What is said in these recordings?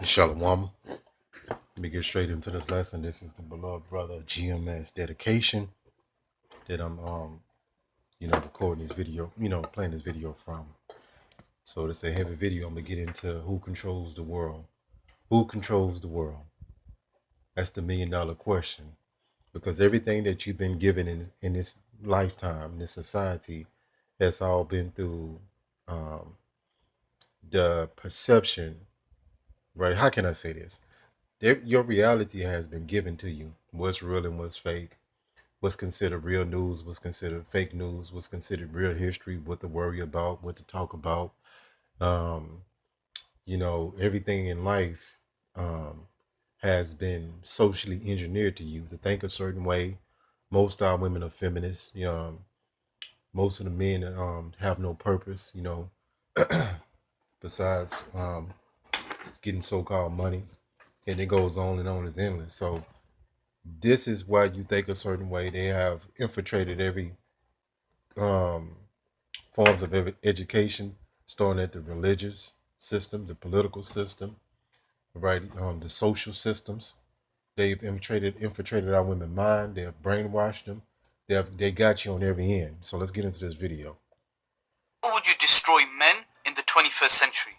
Shalom. Let me get straight into this lesson. This is the beloved brother GMS dedication that I'm recording this video, playing this video from. So it's a heavy video. I'm gonna get into who controls the world. Who controls the world? That's the $1,000,000 question. Because everything that you've been given in this lifetime, in this society, has all been through the perception, right? How can I say this? Your reality has been given to you. What's real and what's fake, what's considered real news, what's considered fake news, what's considered real history, what to worry about, what to talk about. Um, everything in life has been socially engineered to you to think a certain way. Most of our women are feminists. Most of the men have no purpose, besides getting so-called money. And it goes on and on, it's endless. So this is why you think a certain way. They have infiltrated every forms of education, starting at the religious system, the political system, right? The social systems. They've infiltrated our women's mind. They have brainwashed them. They got you on every end. So let's get into this video. How would you destroy men in the 21st century?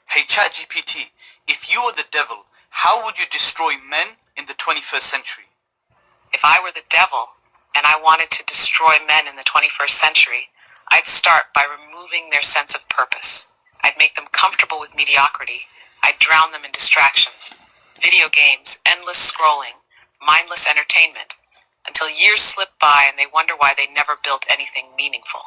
Hey ChatGPT, if you were the devil, how would you destroy men in the 21st century? If I were the devil and I wanted to destroy men in the 21st century, I'd start by removing their sense of purpose. I'd make them comfortable with mediocrity. I'd drown them in distractions, video games, endless scrolling, mindless entertainment, until years slip by and they wonder why they never built anything meaningful.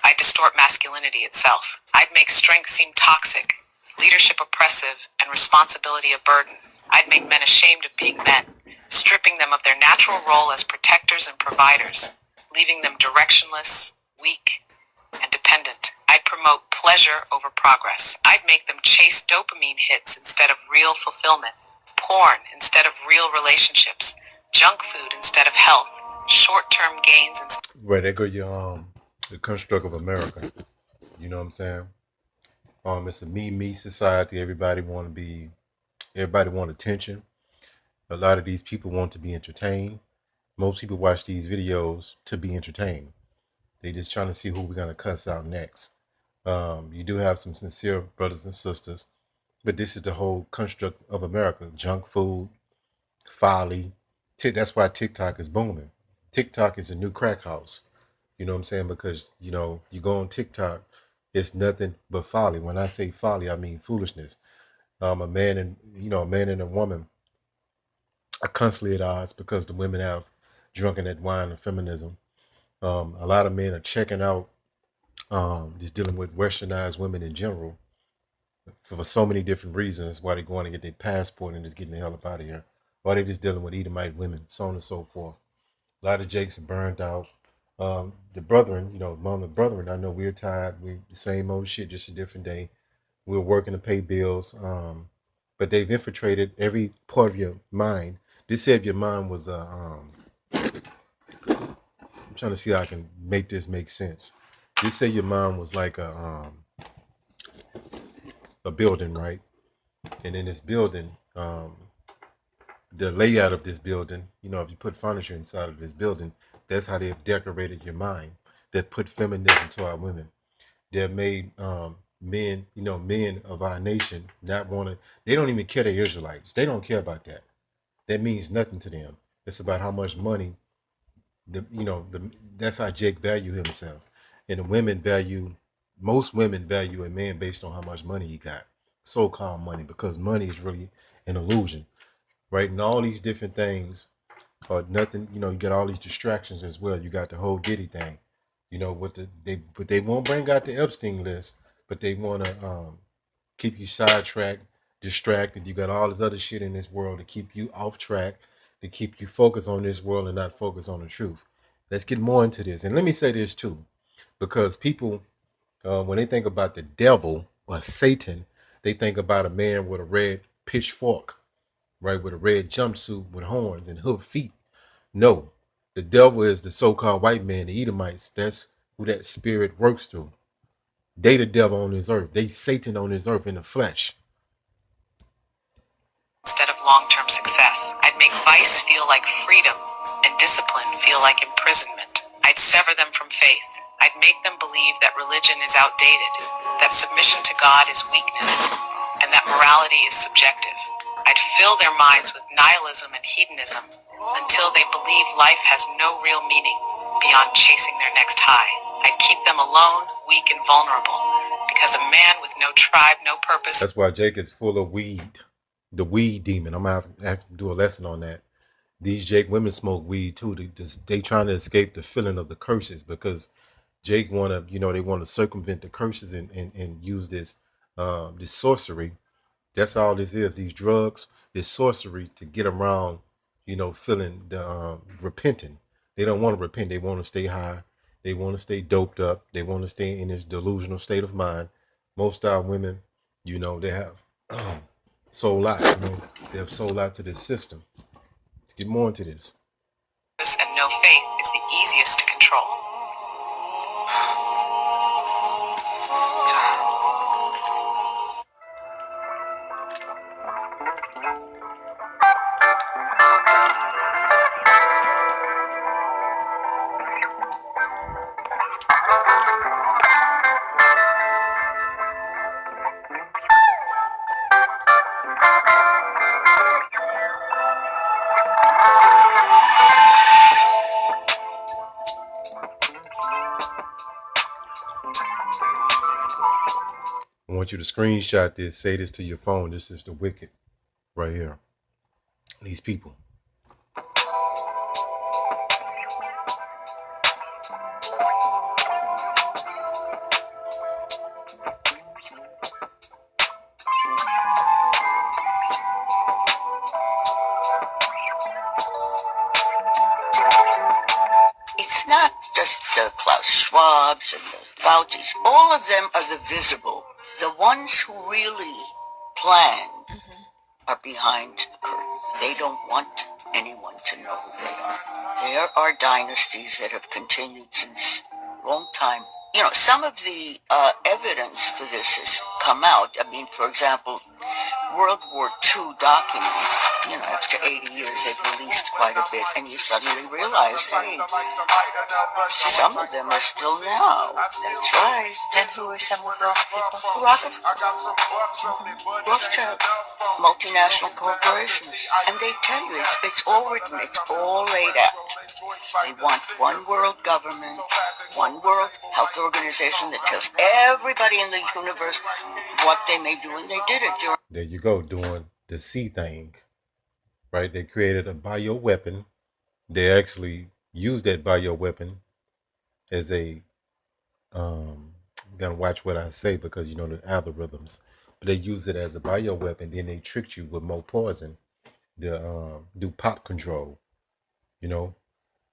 I'd distort masculinity itself. I'd make strength seem toxic, leadership oppressive, and responsibility a burden. I'd make men ashamed of being men, stripping them of their natural role as protectors and providers, leaving them directionless, weak, and dependent. I'd promote pleasure over progress. I'd make them chase dopamine hits instead of real fulfillment, porn instead of real relationships, junk food instead of health, short-term gains instead. Right, there go your the construct of America. You know what I'm saying? It's a me society. Everybody want attention. A lot of these people want to be entertained. Most people watch these videos to be entertained. They just trying to see who we're gonna cuss out next. You do have some sincere brothers and sisters, but this is the whole construct of America: junk food, folly. That's why TikTok is booming. TikTok is a new crack house. You know what I'm saying? Because you go on TikTok, it's nothing but folly. When I say folly, I mean foolishness. A man and a woman are constantly at odds because the women have drunken that wine of feminism. A lot of men are checking out, just dealing with westernized women in general for so many different reasons. Why they're going to get their passport and just getting the hell up out of here. Why they just dealing with Edomite women, so on and so forth. A lot of Jakes are burned out. The brethren, among the brethren, I know we're tired. We the same old shit, just a different day. We're working to pay bills. But they've infiltrated every part of your mind. They said if your mind was I'm trying to see how I can make this make sense. They say your mind was like a building, right? And in this building, the layout of this building, if you put furniture inside of this building, that's how they've decorated your mind. They've put feminism to our women. They've made men, men of our nation not want to. They don't even care they're Israelites. They don't care about that. That means nothing to them. It's about how much money. That's how Jake value himself, and most women value a man based on how much money he got, so-called money, because money is really an illusion, right? And all these different things are nothing. You get all these distractions as well. You got the whole Diddy thing, but they won't bring out the Epstein list, but they want to keep you sidetracked, distracted. You got all this other shit in this world to keep you off track, to keep you focused on this world and not focus on the truth. Let's get more into this. And let me say this too, because people, when they think about the devil or Satan, they think about a man with a red pitchfork, right, with a red jumpsuit with horns and hooked feet. No, the devil is the so-called white man, the Edomites. That's who that spirit works through. They the devil on this earth. They Satan on this earth in the flesh. instead of long-term success. I'd make vice feel like freedom and discipline feel like imprisonment. I'd sever them from faith. I'd make them believe that religion is outdated, that submission to God is weakness, and that morality is subjective. I'd fill their minds with nihilism and hedonism until they believe life has no real meaning beyond chasing their next high. I'd keep them alone, weak, and vulnerable, because a man with no tribe, no purpose. That's why Jake is full of weed. The weed demon. I'm gonna have to do a lesson on that. These Jake women smoke weed too. They trying to escape the feeling of the curses, because Jake wanna, they want to circumvent the curses and use this this sorcery. That's all this is. These drugs, this sorcery to get around, feeling the repenting. They don't want to repent. They want to stay high. They want to stay doped up. They want to stay in this delusional state of mind. Most of our women, they have sold out. They have sold out to this system. Let's get more into this. And no faith is the easiest to control. I want you to screenshot this, say this to your phone. This is the wicked right here. These people. It's not just the Klaus Schwabs and the Faucis. All of them are the visible. The ones who really plan are behind the curtain. They don't want anyone to know who they are. There are dynasties that have continued since a long time. Some of the evidence for this has come out. I mean, for example, World War II documents, after 80 years, they've released quite a bit, and you suddenly realize, hey, some of them are still now. That's right. And who are some of those people? Rockefeller, Rothschild, multinational corporations. And they tell you, it's all written, it's all laid out. They want one world government, one world health organization that tells everybody in the universe what they may do, and they did it during. There you go, doing the C thing, right? They created a bioweapon. They actually used that bioweapon as a, gotta watch what I say because the algorithms, but they used it as a bioweapon. Then they tricked you with more poison to do pop control,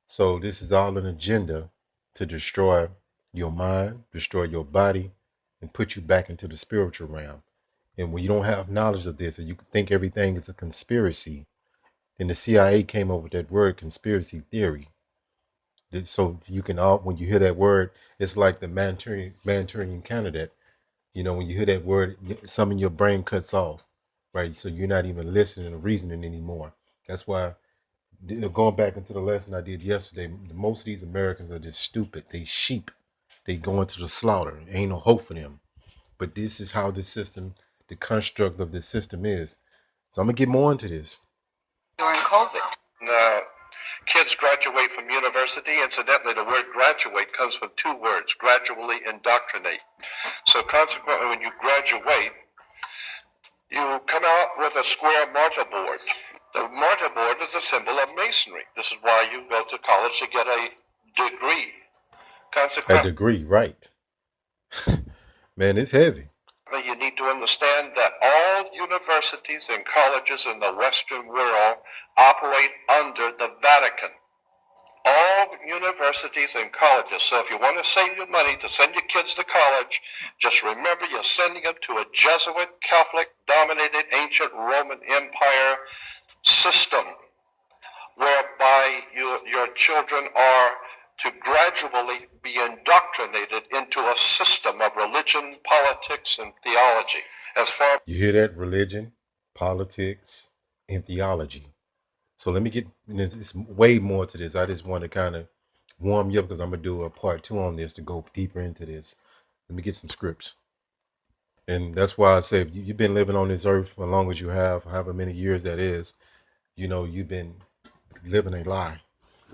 So this is all an agenda to destroy your mind, destroy your body, and put you back into the spiritual realm. And when you don't have knowledge of this, and you think everything is a conspiracy, then the CIA came up with that word conspiracy theory. So you can when you hear that word, it's like the Manchurian candidate. When you hear that word, some in your brain cuts off, right? So you're not even listening or reasoning anymore. That's why, going back into the lesson I did yesterday, most of these Americans are just stupid. They sheep. They go into the slaughter. Ain't no hope for them. But this is how the system, the construct of the system is. So I'm going to get more into this. During COVID. Kids graduate from university. Incidentally, the word graduate comes from two words, gradually indoctrinate. So consequently, when you graduate, you come out with a square mortarboard. The mortarboard is a symbol of masonry. This is why you go to college to get a degree. A degree, right. Man, it's heavy. You need to understand that all universities and colleges in the Western world operate under the Vatican. All universities and colleges. So if you want to save your money to send your kids to college, just remember you're sending them to a Jesuit, Catholic-dominated ancient Roman Empire system, whereby your children are to gradually be indoctrinated into a system of religion, politics, and theology. You hear that? Religion, politics, in theology. So let me get, it's way more to this. I just want to kind of warm you up because I'm going to do a part 2 on this to go deeper into this. Let me get some scripts. And that's why I say, if you've been living on this earth for as long as you have, however many years that is, you've been living a lie.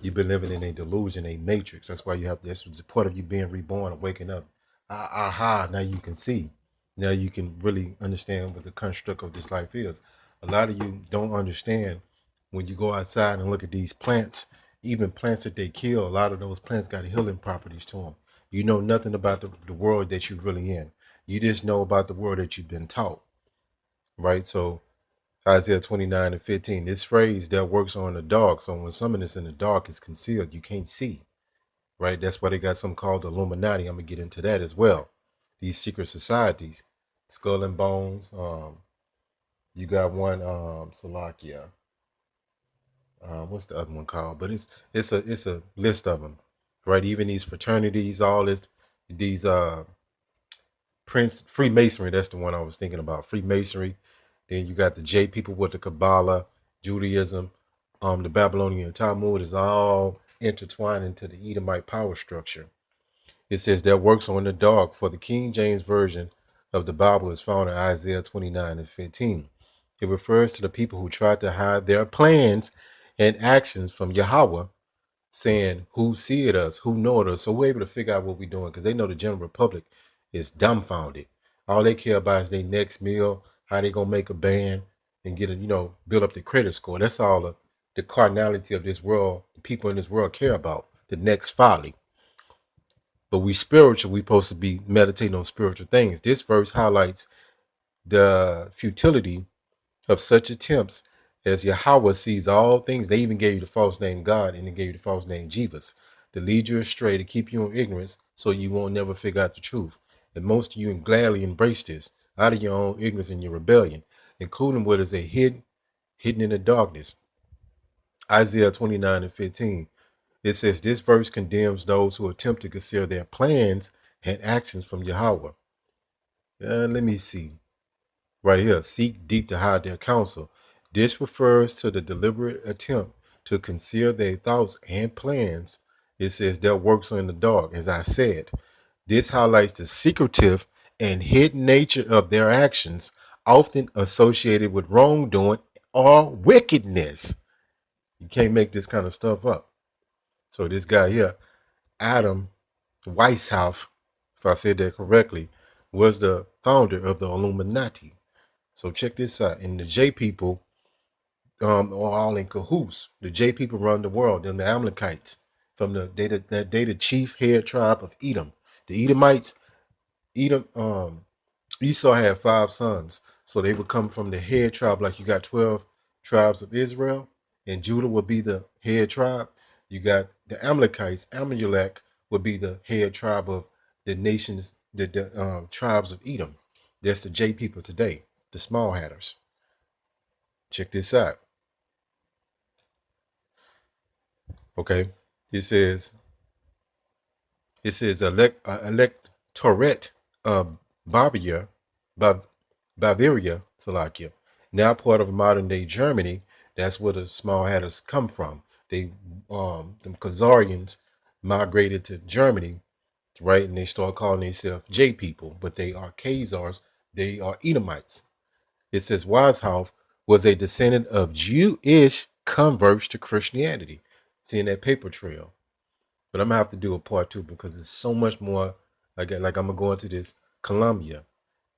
You've been living in a delusion, a matrix. That's why you have, that's part of you being reborn and waking up. Aha, now you can see. Now you can really understand what the construct of this life is. A lot of you don't understand when you go outside and look at these plants, even plants that they kill, a lot of those plants got healing properties to them. You know nothing about the world that you're really in. You just know about the world that you've been taught, right? So Isaiah 29:15, this phrase that works on the dark. So when something is in the dark is concealed, you can't see, right? That's why they got something called the Illuminati. I'm gonna get into that as well. These secret societies, Skull and Bones. You got one, Salakia. What's the other one called? But it's a list of them, right? Even these fraternities, all this, these Freemasonry. That's the one I was thinking about. Freemasonry. Then you got the J people with the Kabbalah, Judaism, the Babylonian Talmud is all intertwined into the Edomite power structure. It says that works on the dark. For the King James Version of the Bible is found in Isaiah 29:15. It refers to the people who tried to hide their plans and actions from Yahweh, saying, who seeth us, who knoweth us. So we're able to figure out what we're doing because they know the general public is dumbfounded. All they care about is their next meal, how they going to make a band and get build up their credit score. That's all the carnality of this world, the people in this world care about, the next folly. But we spiritual, we supposed to be meditating on spiritual things. This verse highlights the futility of such attempts as Yahweh sees all things. They even gave you the false name God and they gave you the false name Jesus to lead you astray, to keep you in ignorance so you won't never figure out the truth. And most of you gladly embrace this out of your own ignorance and your rebellion, including what is a hidden in the darkness. Isaiah 29:15. It says this verse condemns those who attempt to conceal their plans and actions from Yahweh. Let me see. Right here, seek deep to hide their counsel. This refers to the deliberate attempt to conceal their thoughts and plans. It says that works in the dark. As I said, this highlights the secretive and hidden nature of their actions, often associated with wrongdoing or wickedness. You can't make this kind of stuff up. So this guy here, Adam Weishaupt, if I said that correctly, was the founder of the Illuminati. So check this out. And the J people are all in cahoots. The J people run the world. Them the Amalekites from the chief head tribe of Edom. The Edomites, Esau had 5 sons. So they would come from the head tribe, like you got 12 tribes of Israel, and Judah would be the head tribe. You got the Amalekites. Amalek would be the head tribe of the nations, the tribes of Edom. That's the J people today, the small hatters. Check this out. Okay, it says electorate of Bavaria, Slovakia, now part of modern day Germany. That's where the small hatters come from. They, them Khazarians migrated to Germany, right? And they start calling themselves J people, but they are Khazars. They are Edomites. It says Weishaupt was a descendant of Jewish converts to Christianity. Seeing that paper trail. But I'm gonna have to do a part 2 because there's so much more. Like I'm gonna go into this Columbia.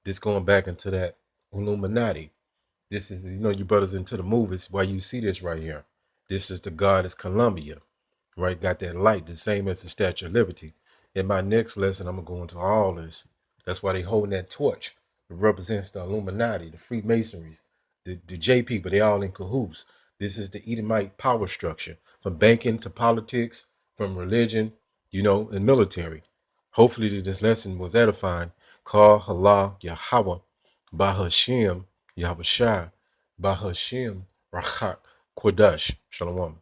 This going back into that Illuminati. This is, you brothers into the movies, why you see this right here. This is the goddess Columbia, right? Got that light, the same as the Statue of Liberty. In my next lesson, I'm gonna go into all this. That's why they holding that torch. It represents the Illuminati, the Freemasonries, the J people. They all in cahoots. This is the Edomite power structure, from banking to politics, from religion, and military. Hopefully this lesson was edifying. Call Allah Yahweh, Bahashem, Yahweh Shai, Bahashem, Rachat, Kodash. Shalom.